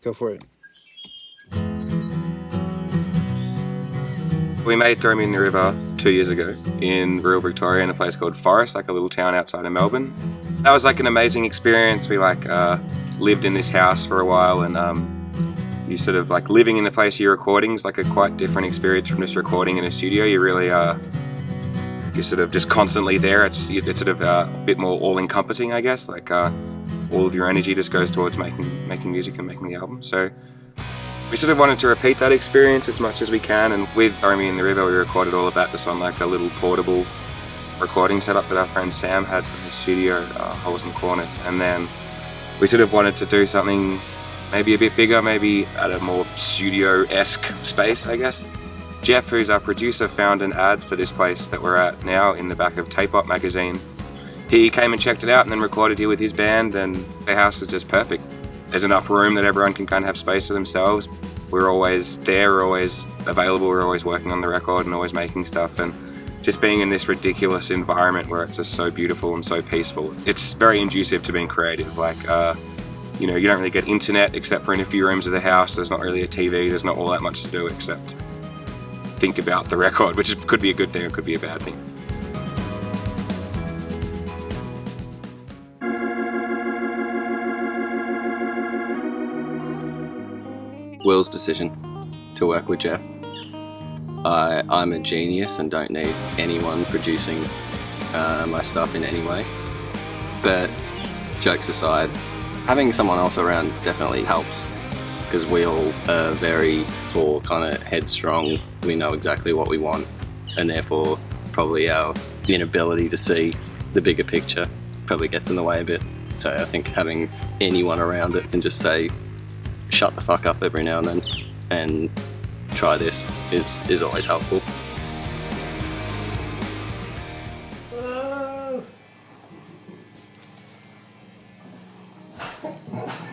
Go for it. We made Throw Me in the River 2 years ago in rural Victoria in a place called Forest, like a little town outside of Melbourne. That was like an amazing experience. We lived in this house for a while, and you sort of like living in the place you're recording is like a quite different experience from just recording in a studio. You really you're sort of just constantly there. It's sort of a bit more all-encompassing, I guess. Like all of your energy just goes towards making music and making the album. So we sort of wanted to repeat that experience as much as we can, and with Throw Me in the River we recorded all of that just on like a little portable recording setup that our friend Sam had from his studio, Holes and Corners, and then we sort of wanted to do something maybe a bit bigger, maybe at a more studio-esque space, I guess. Jeff, who's our producer, found an ad for this place that we're at now in the back of Tape Op magazine. He came and checked it out and then recorded here with his band, and the house is just perfect. There's enough room that everyone can kind of have space to themselves. We're always there, we're always available, we're always working on the record and always making stuff, and just being in this ridiculous environment where it's just so beautiful and so peaceful. It's very conducive to being creative. Like, you know, you don't really get internet except for in a few rooms of the house. There's not really a TV, there's not all that much to do except think about the record, which could be a good thing, it could be a bad thing. Will's decision to work with Jeff. I'm a genius and don't need anyone producing my stuff in any way. But jokes aside, having someone else around definitely helps, because we all are very kind of headstrong. We know exactly what we want, and therefore probably our inability to see the bigger picture probably gets in the way a bit. So I think having anyone around it and just say, shut the fuck up every now and then and try this is always helpful.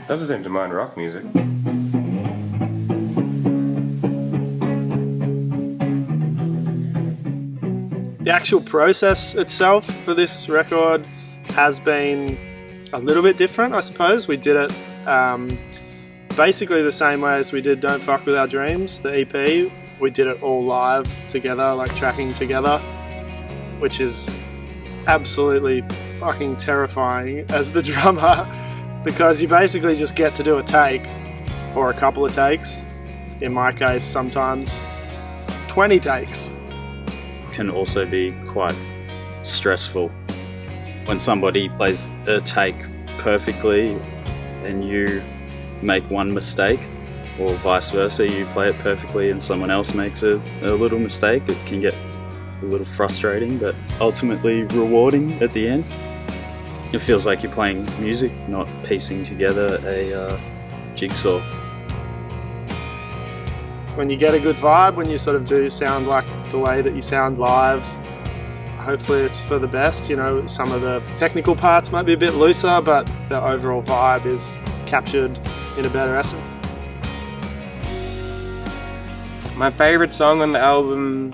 Doesn't seem to mind rock music. The actual process itself for this record has been a little bit different, I suppose. We did it basically the same way as we did Don't Fuck With Our Dreams, the EP. We did it all live together, like tracking together, which is absolutely fucking terrifying as the drummer, because you basically just get to do a take or a couple of takes. In my case, sometimes 20 takes. Can also be quite stressful when somebody plays a take perfectly and you make one mistake, or vice versa, you play it perfectly and someone else makes a little mistake. It can get a little frustrating, but ultimately rewarding at the end. It feels like you're playing music, not piecing together a jigsaw. When you get a good vibe, when you sort of do sound like the way that you sound live, hopefully it's for the best. You know, some of the technical parts might be a bit looser, but the overall vibe is captured in a better essence. My favourite song on the album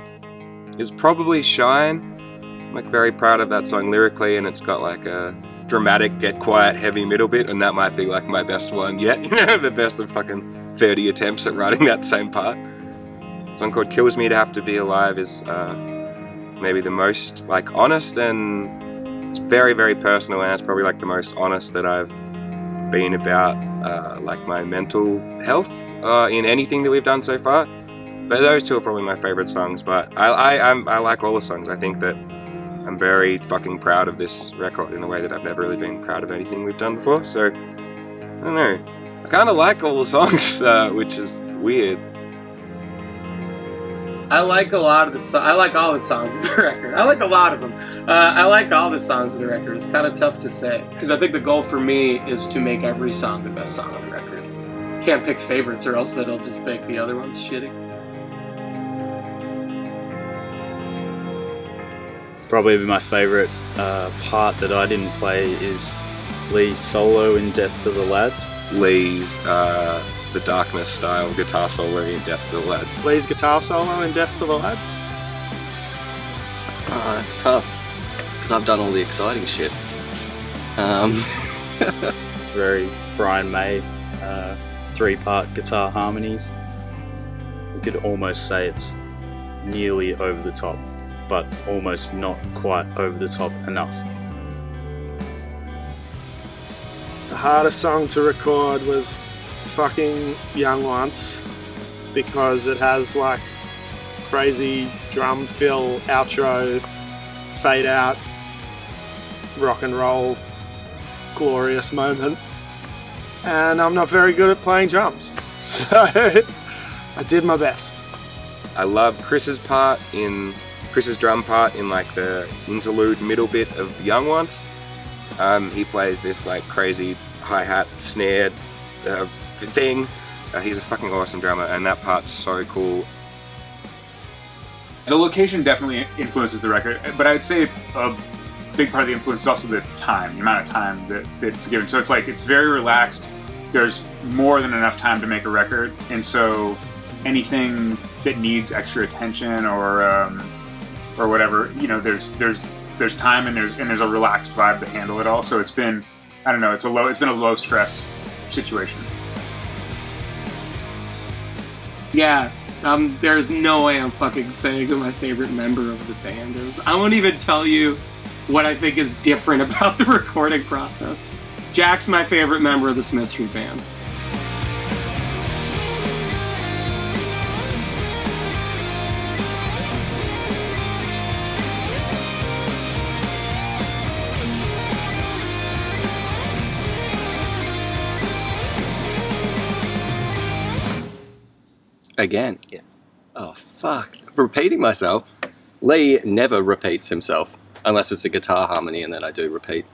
is probably Shine. I'm like very proud of that song lyrically, and it's got like a dramatic, get quiet, heavy middle bit, and that might be like my best one yet. You know, the best of fucking 30 attempts at writing that same part. A song called Kills Me to Have to Be Alive is maybe the most like honest, and it's very, very personal, and it's probably like the most honest that I've been about like my mental health in anything that we've done so far. But those two are probably my favourite songs, but I like all the songs. I think that I'm very fucking proud of this record in a way that I've never really been proud of anything we've done before, so I don't know. I kind of like all the songs, which is weird. I like a lot of the I like all the songs of the record. I like a lot of them. I like all the songs of the record. It's kind of tough to say, because I think the goal for me is to make every song the best song on the record. Can't pick favorites, or else it'll just make the other ones shitty. Probably my favourite part that I didn't play is Lee's solo in Death to the Lads. Lee's The Darkness style guitar solo in Death to the Lads. Lee's guitar solo in Death to the Lads? That's tough, because I've done all the exciting shit. It's very Brian May 3-part guitar harmonies. You could almost say it's nearly over the top, but almost not quite over the top enough. The hardest song to record was fucking Young Once, because it has like crazy drum fill, outro, fade out, rock and roll, glorious moment. And I'm not very good at playing drums, so I did my best. I love Chris's drum part in like the interlude middle bit of Young Ones. He plays this like crazy hi-hat snare thing. He's a fucking awesome drummer, and that part's so cool. The location definitely influences the record, but I'd say a big part of the influence is also the time, the amount of time that's given. So it's like, it's very relaxed. There's more than enough time to make a record, and so anything that needs extra attention or whatever, you know, there's time and there's a relaxed vibe to handle it all. So it's been, I don't know, it's been a low stress situation. Yeah, there's no way I'm fucking saying who my favorite member of the band is. I won't even tell you what I think is different about the recording process. Jack's my favorite member of the Smith Street Band. Again. Yeah. Oh, fuck. Repeating myself. Lee never repeats himself, unless it's a guitar harmony, and then I do repeat.